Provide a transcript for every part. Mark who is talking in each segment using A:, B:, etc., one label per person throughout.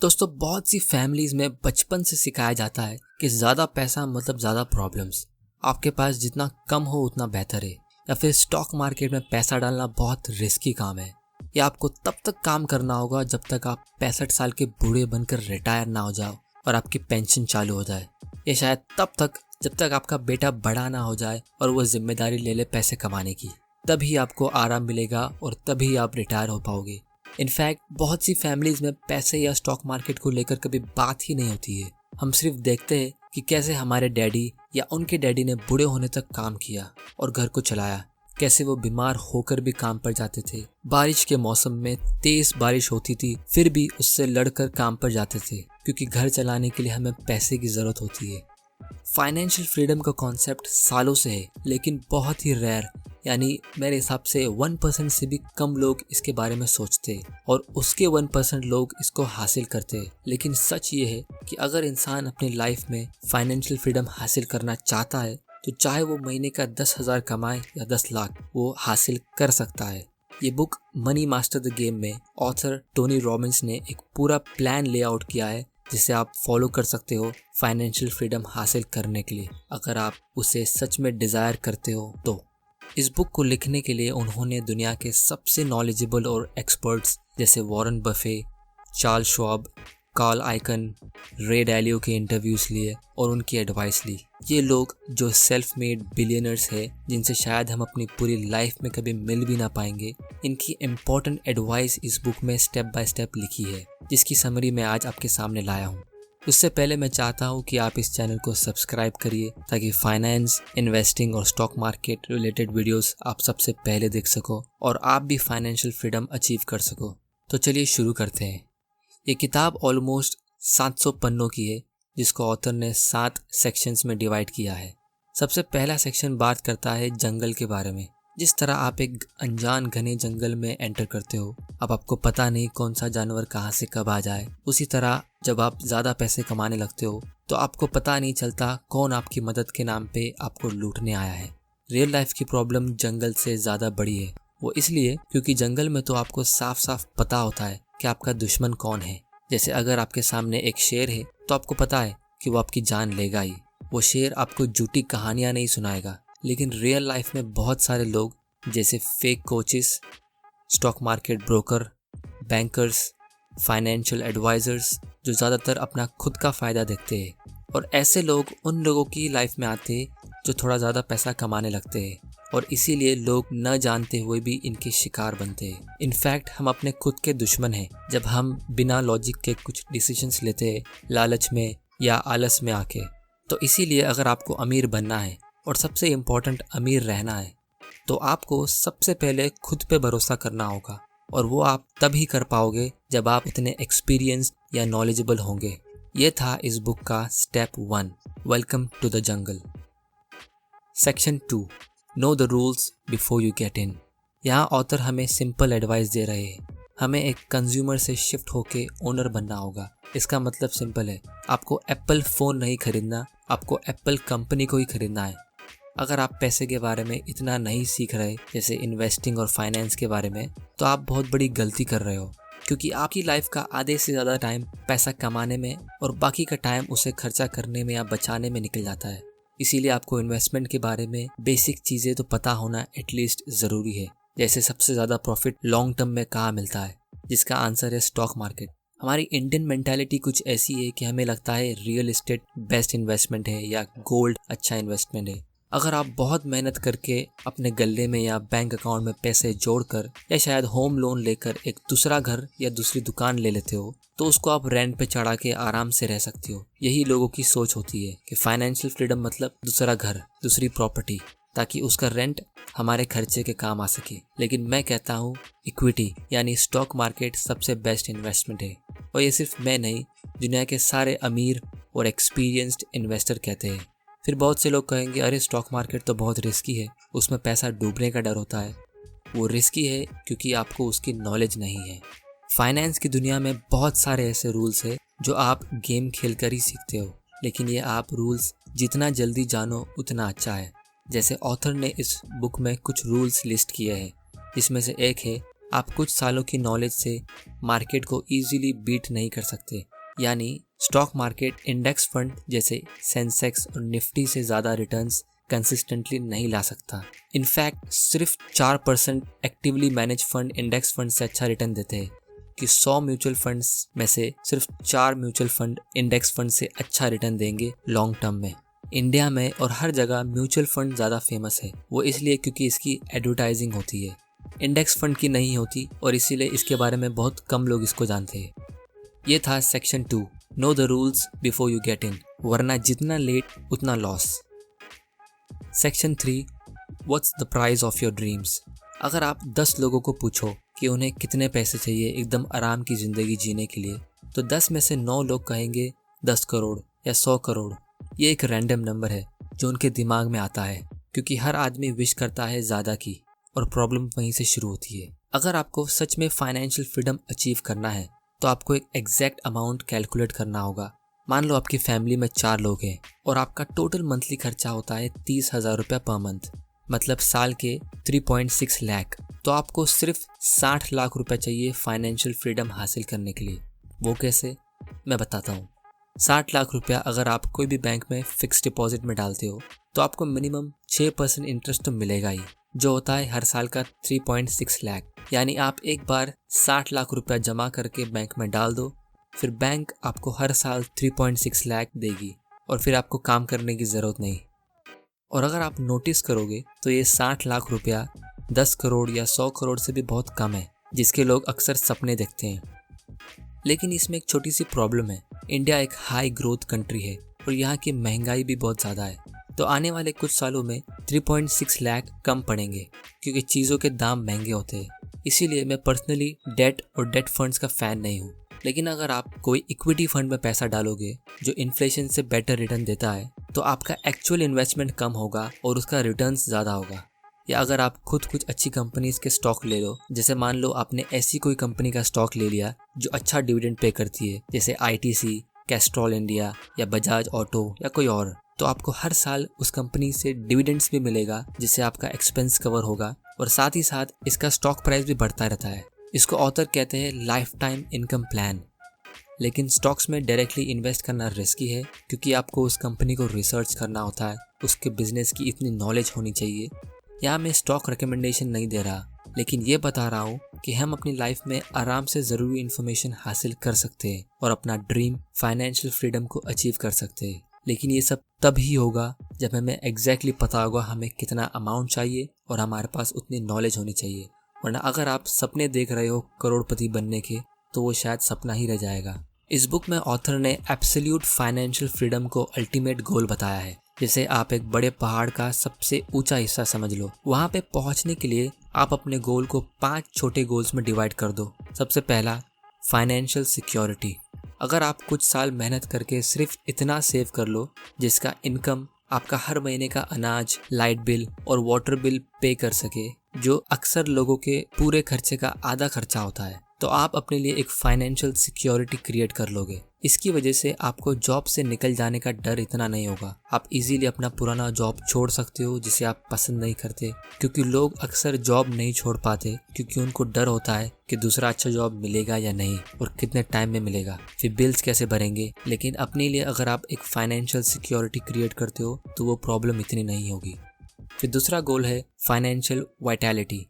A: दोस्तों, बहुत सी फैमिलीज में बचपन से सिखाया जाता है कि ज्यादा पैसा मतलब ज्यादा प्रॉब्लम्स। आपके पास जितना कम हो उतना बेहतर है, या फिर स्टॉक मार्केट में पैसा डालना बहुत रिस्की काम है। या आपको तब तक काम करना होगा जब तक आप 65 साल के बूढ़े बनकर रिटायर ना हो जाओ और आपकी पेंशन चालू हो जाए। या शायद तब तक जब तक आपका बेटा बड़ा ना हो जाए और वो जिम्मेदारी ले ले पैसे कमाने की। तभी आपको आराम मिलेगा और तभी आप रिटायर हो पाओगे। इनफैक्ट बहुत सी फैमिलीज में पैसे या स्टॉक मार्केट को लेकर कभी बात ही नहीं होती है। हम सिर्फ देखते हैं कि कैसे हमारे डैडी या उनके डैडी ने बूढ़े होने तक काम किया और घर को चलाया, कैसे वो बीमार होकर भी काम पर जाते थे। बारिश के मौसम में तेज बारिश होती थी फिर भी उससे लड़कर काम पर जाते थे, क्योंकि घर चलाने के लिए हमें पैसे की जरूरत होती है। फाइनेंशियल फ्रीडम का कॉन्सेप्ट सालों से है, लेकिन बहुत ही रेयर, यानी मेरे हिसाब से 1% से भी कम लोग इसके बारे में सोचते और उसके 1% लोग इसको हासिल करते। लेकिन सच ये है कि अगर इंसान अपनी लाइफ में फाइनेंशियल फ्रीडम हासिल करना चाहता है तो चाहे वो महीने का 10,000 कमाए या 10 लाख, वो हासिल कर सकता है। ये book money master the game में ऑथर टोनी रॉबिन्स ने एक पूरा प्लान लेआउट किया है जिसे आप फॉलो कर सकते हो फाइनेंशियल फ्रीडम हासिल करने के लिए, अगर आप उसे सच में डिजायर करते हो तो। इस बुक को लिखने के लिए उन्होंने दुनिया के सबसे नॉलेजेबल और एक्सपर्ट्स जैसे Warren Buffett, Charles Schwab, Carl Icahn, Ray Dalio के इंटरव्यूज लिए और उनकी एडवाइस ली। ये लोग जो सेल्फ मेड बिलियनर्स है, जिनसे शायद हम अपनी पूरी लाइफ में कभी मिल भी ना पाएंगे, इनकी इम्पोर्टेंट एडवाइस इस बुक में स्टेप बाय स्टेप लिखी है, जिसकी समरी मैं आज आपके सामने लाया हूँ। उससे पहले मैं चाहता हूँ कि आप इस चैनल को सब्सक्राइब करिए ताकि फाइनेंस, इन्वेस्टिंग और स्टॉक मार्केट रिलेटेड वीडियोस आप सबसे पहले देख सको और आप भी फाइनेंशियल फ्रीडम अचीव कर सको। तो चलिए शुरू करते हैं। ये किताब ऑलमोस्ट 700 पन्नों की है, जिसको ऑथर ने 7 सेक्शंस में डिवाइड किया है। सबसे पहला सेक्शन बात करता है जंगल के बारे में। जिस तरह आप एक अनजान घने जंगल में एंटर करते हो, अब आपको पता नहीं कौन सा जानवर कहाँ से कब आ जाए। उसी तरह जब आप ज़्यादा पैसे कमाने लगते हो तो आपको पता नहीं चलता कौन आपकी मदद के नाम पे आपको लूटने आया है। रियल लाइफ की प्रॉब्लम जंगल से ज़्यादा बड़ी है। वो इसलिए क्योंकि जंगल में तो आपको साफ साफ पता होता है कि आपका दुश्मन कौन है। जैसे अगर आपके सामने एक शेर है तो आपको पता है कि वो आपकी जान लेगा ही। वो शेर आपको झूठी कहानियां नहीं सुनाएगा। लेकिन रियल लाइफ में बहुत सारे लोग जैसे fake coaches, stock market broker, bankers, financial advisors, जो ज़्यादातर अपना खुद का फ़ायदा देखते हैं। और ऐसे लोग उन लोगों की लाइफ में आते हैं जो थोड़ा ज़्यादा पैसा कमाने लगते हैं, और इसीलिए लोग न जानते हुए भी इनके शिकार बनते हैं। इनफैक्ट हम अपने खुद के दुश्मन हैं जब हम बिना लॉजिक के कुछ डिसीजंस लेते हैं, लालच में या आलस में आके। तो इसीलिए अगर आपको अमीर बनना है और सबसे इम्पोर्टेंट अमीर रहना है तो आपको सबसे पहले खुद पे भरोसा करना होगा, और वो आप तभी कर पाओगे जब आप इतने एक्सपीरियंस्ड या नॉलेजेबल होंगे। ये था इस बुक का step 1, welcome to the jungle. Section 2, know the rules before you get in. यहाँ ऑथर हमें सिंपल एडवाइस दे रहे हैं। हमें एक कंज्यूमर से शिफ्ट होके ओनर बनना होगा। इसका मतलब सिंपल है, आपको एप्पल फ़ोन नहीं खरीदना, आपको एप्पल कंपनी को ही खरीदना है। अगर आप पैसे के बारे में इतना नहीं सीख रहे, जैसे इन्वेस्टिंग और फाइनेंस के बारे में, तो आप बहुत बड़ी गलती कर रहे हो, क्योंकि आपकी लाइफ का आधे से ज़्यादा टाइम पैसा कमाने में और बाकी का टाइम उसे खर्चा करने में या बचाने में निकल जाता है। इसीलिए आपको इन्वेस्टमेंट के बारे में बेसिक चीज़ें तो पता होना एटलीस्ट ज़रूरी है। जैसे सबसे ज़्यादा प्रॉफिट लॉन्ग टर्म में कहाँ मिलता है, जिसका आंसर है स्टॉक मार्केट। हमारी इंडियन मेंटालिटी कुछ ऐसी है कि हमें लगता है रियल एस्टेट बेस्ट इन्वेस्टमेंट है या गोल्ड अच्छा इन्वेस्टमेंट है। अगर आप बहुत मेहनत करके अपने गल्ले में या बैंक अकाउंट में पैसे जोड़कर या शायद होम लोन लेकर एक दूसरा घर या दूसरी दुकान ले लेते हो, तो उसको आप रेंट पे चढ़ा के आराम से रह सकते हो। यही लोगों की सोच होती है कि फाइनेंशियल फ्रीडम मतलब दूसरा घर, दूसरी प्रॉपर्टी, ताकि उसका रेंट हमारे खर्चे के काम आ सके। लेकिन मैं कहता हूँ इक्विटी यानी स्टॉक मार्केट सबसे बेस्ट इन्वेस्टमेंट है। और ये सिर्फ मैं नहीं, दुनिया के सारे अमीर और एक्सपीरियंस्ड इन्वेस्टर कहते हैं। फिर बहुत से लोग कहेंगे, अरे स्टॉक मार्केट तो बहुत रिस्की है, उसमें पैसा डूबने का डर होता है। वो रिस्की है क्योंकि आपको उसकी नॉलेज नहीं है। फाइनेंस की दुनिया में बहुत सारे ऐसे रूल्स हैं जो आप गेम खेलकर ही सीखते हो, लेकिन ये आप रूल्स जितना जल्दी जानो उतना अच्छा है। जैसे ऑथर ने इस बुक में कुछ रूल्स लिस्ट किए हैं, जिसमें से एक है आप कुछ सालों की नॉलेज से मार्केट को इजीली बीट नहीं कर सकते। यानी स्टॉक मार्केट इंडेक्स फंड जैसे सेंसेक्स और निफ्टी से ज़्यादा रिटर्न्स कंसिस्टेंटली नहीं ला सकता। इनफैक्ट सिर्फ 4% actively manage fund index fund से अच्छा रिटर्न देते हैं कि 100 म्यूचुअल फंड्स में से सिर्फ 4 म्यूचुअल फंड इंडेक्स फंड से अच्छा रिटर्न देंगे लॉन्ग टर्म में। इंडिया में और हर जगह म्यूचुअल फंड ज़्यादा फेमस है, वो इसलिए क्योंकि इसकी एडवर्टाइजिंग होती है, इंडेक्स फंड की नहीं होती, और इसीलिए इसके बारे में बहुत कम लोग इसको जानते हैं। ये था section 2, know the rules before you get इन, वरना जितना लेट उतना loss. Section 3, what's the price of your dreams. अगर आप 10 लोगों को पूछो कि उन्हें कितने पैसे चाहिए एकदम आराम की ज़िंदगी जीने के लिए, तो 10 में से 9 लोग कहेंगे 10 करोड़ या 100 करोड़। ये एक रैंडम नंबर है जो उनके दिमाग में आता है, क्योंकि हर आदमी विश करता है ज़्यादा की, और प्रॉब्लम वहीं से शुरू होती है। अगर आपको सच में फाइनेंशियल फ्रीडम अचीव करना है तो आपको एक एग्जैक्ट अमाउंट कैलकुलेट करना होगा। मान लो आपकी फैमिली में 4 लोग हैं और आपका टोटल मंथली खर्चा होता है 30,000 रुपये पर मंथ, मतलब साल के 3.6 लाख। तो आपको सिर्फ 60 लाख रुपए चाहिए फाइनेंशियल फ्रीडम हासिल करने के लिए। वो कैसे, मैं बताता हूँ। 60 लाख रुपया अगर आप कोई भी बैंक में फिक्स डिपॉजिट में डालते हो तो आपको मिनिमम 6% इंटरेस्ट तो मिलेगा ही, जो होता है हर साल का 3.6 लाख। यानी आप एक बार 60 लाख रुपया जमा करके बैंक में डाल दो, फिर बैंक आपको हर साल 3.6 लाख देगी, और फिर आपको काम करने की ज़रूरत नहीं। और अगर आप नोटिस करोगे तो ये 60 लाख रुपया 10 करोड़ या 100 करोड़ से भी बहुत कम है, जिसके लोग अक्सर सपने देखते हैं। लेकिन इसमें एक छोटी सी प्रॉब्लम है। इंडिया एक हाई ग्रोथ कंट्री है और यहाँ की महंगाई भी बहुत ज़्यादा है, तो आने वाले कुछ सालों में 3.6 लाख कम पड़ेंगे, क्योंकि चीज़ों के दाम महंगे होते हैं। इसीलिए मैं पर्सनली डेट और डेट फंड्स का फ़ैन नहीं हूँ। लेकिन अगर आप कोई इक्विटी फंड में पैसा डालोगे जो इन्फ्लेशन से बेटर रिटर्न देता है, तो आपका एक्चुअल इन्वेस्टमेंट कम होगा और उसका रिटर्न्स ज़्यादा होगा। या अगर आप खुद कुछ अच्छी कंपनीज के स्टॉक ले लो, जैसे मान लो आपने ऐसी कोई कंपनी का स्टॉक ले लिया जो अच्छा डिविडेंड पे करती है, जैसे ITC, कैस्ट्रॉल इंडिया या बजाज ऑटो या कोई और, तो आपको हर साल उस कंपनी से डिविडेंड्स भी मिलेगा, जिससे आपका एक्सपेंस कवर होगा, और साथ ही साथ इसका स्टॉक प्राइस भी बढ़ता रहता है। इसको ऑथर कहते हैं लाइफ टाइम इनकम प्लान। लेकिन स्टॉक्स में डायरेक्टली इन्वेस्ट करना रिस्की है, क्योंकि आपको उस कंपनी को रिसर्च करना होता है, उसके बिजनेस की इतनी नॉलेज होनी चाहिए। यहाँ मैं स्टॉक रिकमेंडेशन नहीं दे रहा, लेकिन ये बता रहा हूँ कि हम अपनी लाइफ में आराम से ज़रूरी इन्फॉर्मेशन हासिल कर सकते हैं और अपना ड्रीम फाइनेंशियल फ्रीडम को अचीव कर सकते हैं। लेकिन ये सब तब ही होगा जब हमें एग्जैक्टली पता होगा हमें कितना अमाउंट चाहिए और हमारे पास उतनी नॉलेज होनी चाहिए। वरना अगर आप सपने देख रहे हो करोड़पति बनने के, तो वो शायद सपना ही रह जाएगा। इस बुक में ऑथर ने एब्सोल्यूट फाइनेंशियल फ्रीडम को अल्टीमेट गोल बताया है। जैसे आप एक बड़े पहाड़ का सबसे ऊंचा हिस्सा समझ लो। वहाँ पे पहुँचने के लिए आप अपने गोल को 5 छोटे गोल्स में डिवाइड कर दो। सबसे पहला, फाइनेंशियल सिक्योरिटी। अगर आप कुछ साल मेहनत करके सिर्फ इतना सेव कर लो जिसका इनकम आपका हर महीने का अनाज, लाइट बिल और वाटर बिल पे कर सके, जो अक्सर लोगों के पूरे खर्चे का आधा खर्चा होता है, तो आप अपने लिए एक फाइनेंशियल सिक्योरिटी क्रिएट कर लोगे। इसकी वजह से आपको जॉब से निकल जाने का डर इतना नहीं होगा। आप इजीली अपना पुराना जॉब छोड़ सकते हो जिसे आप पसंद नहीं करते, क्योंकि लोग अक्सर जॉब नहीं छोड़ पाते क्योंकि उनको डर होता है कि दूसरा अच्छा जॉब मिलेगा या नहीं और कितने टाइम में मिलेगा, फिर बिल्स कैसे भरेंगे। लेकिन अपने लिए अगर आप एक फाइनेंशियल सिक्योरिटी क्रिएट करते हो तो वो प्रॉब्लम इतनी नहीं होगी। फिर दूसरा गोल है फाइनेंशियल वाइटैलिटी,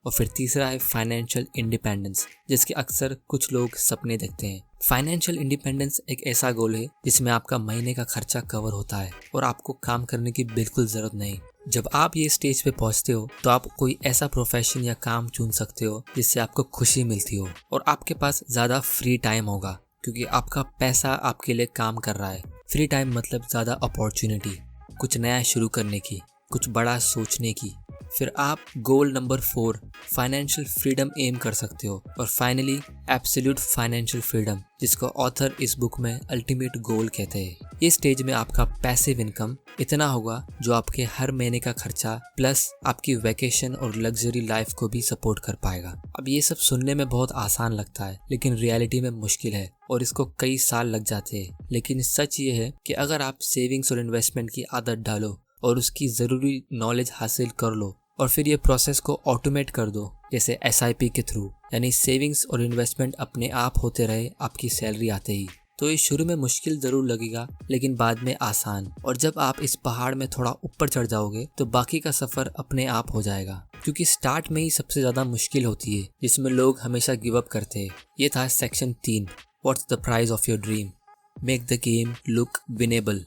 A: और फिर तीसरा है फाइनेंशियल इंडिपेंडेंस, जिसके अक्सर कुछ लोग सपने देखते हैं। फाइनेंशियल इंडिपेंडेंस एक ऐसा गोल है जिसमें आपका महीने का खर्चा कवर होता है और आपको काम करने की बिल्कुल ज़रूरत नहीं। जब आप ये स्टेज पे पहुंचते हो तो आप कोई ऐसा प्रोफेशन या काम चुन सकते हो जिससे आपको खुशी मिलती हो, और आपके पास ज़्यादा फ्री टाइम होगा क्योंकि आपका पैसा आपके लिए काम कर रहा है। फ्री टाइम मतलब ज़्यादा अपॉर्चुनिटी, कुछ नया शुरू करने की, कुछ बड़ा सोचने की। फिर आप goal number 4 financial freedom aim कर सकते हो, और फाइनली एब्सोल्यूट फाइनेंशियल फ्रीडम, जिसको ऑथर इस बुक में अल्टीमेट गोल कहते हैं। ये स्टेज में आपका पैसिव इनकम इतना होगा जो आपके हर महीने का खर्चा प्लस आपकी वैकेशन और लग्जरी लाइफ को भी सपोर्ट कर पाएगा। अब ये सब सुनने में बहुत आसान लगता है, लेकिन रियलिटी में मुश्किल है और इसको कई साल लग जाते हैं। लेकिन सच ये है कि अगर आप सेविंग्स और इन्वेस्टमेंट की आदत डालो और उसकी ज़रूरी नॉलेज हासिल कर लो और फिर ये प्रोसेस को ऑटोमेट कर दो, जैसे SIP के थ्रू, यानी सेविंग्स और इन्वेस्टमेंट अपने आप होते रहे आपकी सैलरी आते ही। तो ये शुरू में मुश्किल ज़रूर लगेगा, लेकिन बाद में आसान, और जब आप इस पहाड़ में थोड़ा ऊपर चढ़ जाओगे तो बाकी का सफ़र अपने आप हो जाएगा, क्योंकि स्टार्ट में ही सबसे ज़्यादा मुश्किल होती है, जिसमें लोग हमेशा गिव अप करते हैं। ये था section 3, what's the price of your dream, make the game look winnable.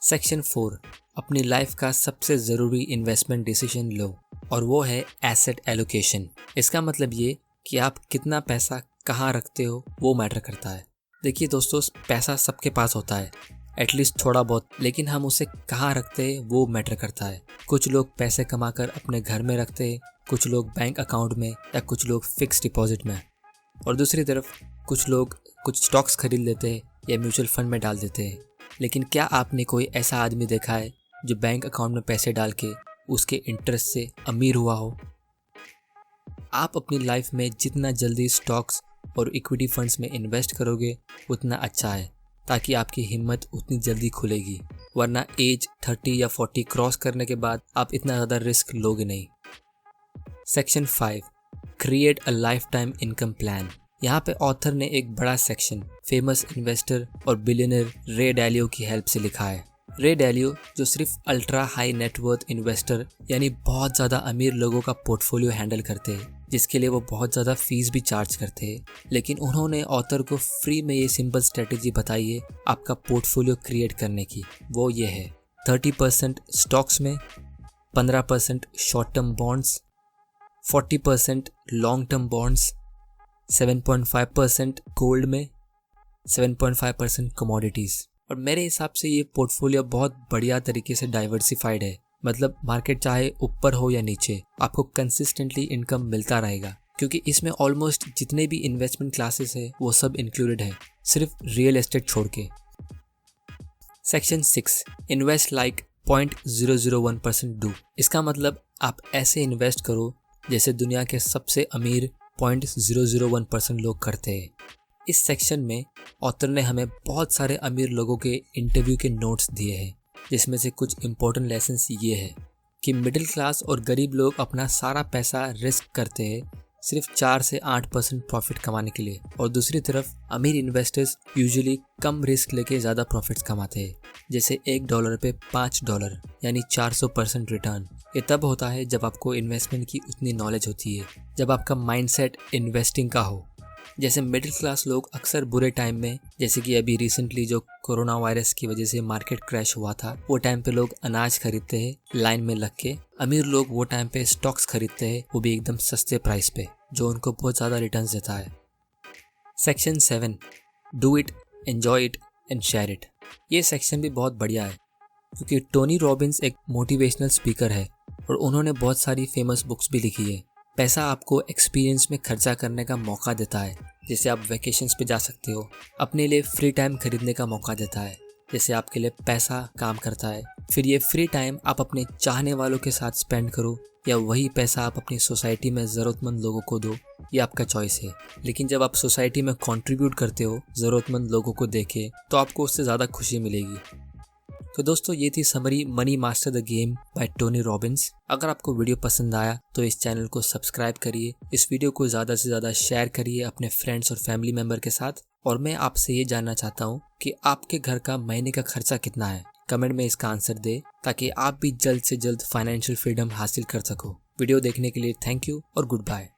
A: Section 4, अपनी लाइफ का सबसे ज़रूरी इन्वेस्टमेंट डिसीजन लो, और वो है एसेट एलोकेशन। इसका मतलब ये कि आप कितना पैसा कहाँ रखते हो वो मैटर करता है। देखिए दोस्तों, पैसा सबके पास होता है, एटलीस्ट थोड़ा बहुत, लेकिन हम उसे कहाँ रखते हैं वो मैटर करता है। कुछ लोग पैसे कमाकर अपने घर में रखते हैं, कुछ लोग बैंक अकाउंट में, या कुछ लोग फिक्स डिपॉजिट में, और दूसरी तरफ कुछ लोग कुछ स्टॉक्स खरीद लेते हैं या म्यूचुअल फंड में डाल देते हैं। लेकिन क्या आपने कोई ऐसा आदमी देखा है जो बैंक अकाउंट में पैसे डाल के उसके इंटरेस्ट से अमीर हुआ हो? आप अपनी लाइफ में जितना जल्दी स्टॉक्स और इक्विटी फंड्स में इन्वेस्ट करोगे उतना अच्छा है, ताकि आपकी हिम्मत उतनी जल्दी खुलेगी, वरना एज 30 या 40 क्रॉस करने के बाद आप इतना ज़्यादा रिस्क लोगे नहीं। Section 5, create a life time income plan. यहाँ पे ऑथर ने एक बड़ा सेक्शन फेमस इन्वेस्टर और बिलियनर रे डालियो की हेल्प से लिखा है। रे डालियो जो सिर्फ अल्ट्रा हाई नेटवर्थ इन्वेस्टर यानी बहुत ज़्यादा अमीर लोगों का पोर्टफोलियो हैंडल करते हैं, जिसके लिए वो बहुत ज़्यादा फीस भी चार्ज करते हैं, लेकिन उन्होंने ऑथर को फ्री में ये सिंपल स्ट्रेटेजी बताई है आपका पोर्टफोलियो क्रिएट करने की। वो ये है 30% स्टॉक्स में, 15% short term bonds, 40% long term bonds, 7.5% gold में, 7.5% कमोडिटीज़। और मेरे हिसाब से ये पोर्टफोलियो बहुत बढ़िया तरीके से डाइवर्सिफाइड है। मतलब मार्केट चाहे ऊपर हो या नीचे, आपको कंसिस्टेंटली इनकम मिलता रहेगा, क्योंकि इसमें ऑलमोस्ट जितने भी इन्वेस्टमेंट क्लासेस है वो सब इंक्लूडेड है, सिर्फ रियल एस्टेट छोड़ के। Section 6, invest like 0.001% do. इसका मतलब आप ऐसे इन्वेस्ट करो जैसे दुनिया के सबसे अमीर 0.001% लोग करते हैं। इस सेक्शन में ऑथर ने हमें बहुत सारे अमीर लोगों के इंटरव्यू के नोट्स दिए हैं, जिसमें से कुछ इम्पोर्टेंट लेसन्स ये है कि मिडिल क्लास और गरीब लोग अपना सारा पैसा रिस्क करते हैं सिर्फ 4 से 8% प्रॉफिट कमाने के लिए, और दूसरी तरफ अमीर इन्वेस्टर्स यूजुअली कम रिस्क लेके ज़्यादा प्रॉफिट्स कमाते हैं, जैसे $1 पे $5 यानी 400% रिटर्न। ये तब होता है जब आपको इन्वेस्टमेंट की उतनी नॉलेज होती है, जब आपका माइंडसेट इन्वेस्टिंग का हो। जैसे मिडिल क्लास लोग अक्सर बुरे टाइम में, जैसे कि अभी रिसेंटली जो कोरोना वायरस की वजह से मार्केट क्रैश हुआ था, वो टाइम पे लोग अनाज खरीदते हैं लाइन में लग के। अमीर लोग वो टाइम पे स्टॉक्स खरीदते हैं, वो भी एकदम सस्ते प्राइस पे, जो उनको बहुत ज़्यादा रिटर्न्स देता है। Section 7, do it, enjoy it and share it. ये सेक्शन भी बहुत बढ़िया है, क्योंकि टोनी रॉबिन्स एक मोटिवेशनल स्पीकर है और उन्होंने बहुत सारी फेमस बुक्स भी लिखी है। पैसा आपको एक्सपीरियंस में खर्चा करने का मौका देता है, जैसे आप वैकेशंस पे जा सकते हो। अपने लिए फ्री टाइम खरीदने का मौका देता है, जैसे आपके लिए पैसा काम करता है। फिर ये फ्री टाइम आप अपने चाहने वालों के साथ स्पेंड करो, या वही पैसा आप अपनी सोसाइटी में ज़रूरतमंद लोगों को दो, ये आपका चॉइस है। लेकिन जब आप सोसाइटी में कंट्रीब्यूट करते हो ज़रूरतमंद लोगों को देके, तो आपको उससे ज़्यादा खुशी मिलेगी। तो दोस्तों, ये थी summary money master the game by Tony Robbins. अगर आपको वीडियो पसंद आया तो इस चैनल को सब्सक्राइब करिए, इस वीडियो को ज़्यादा से ज़्यादा शेयर करिए अपने फ्रेंड्स और फैमिली मेम्बर के साथ। और मैं आपसे ये जानना चाहता हूँ कि आपके घर का महीने का खर्चा कितना है। कमेंट में इसका आंसर दे, ताकि आप भी जल्द से जल्द फाइनेंशियल फ्रीडम हासिल कर सको। वीडियो देखने के लिए थैंक यू और गुड बाय।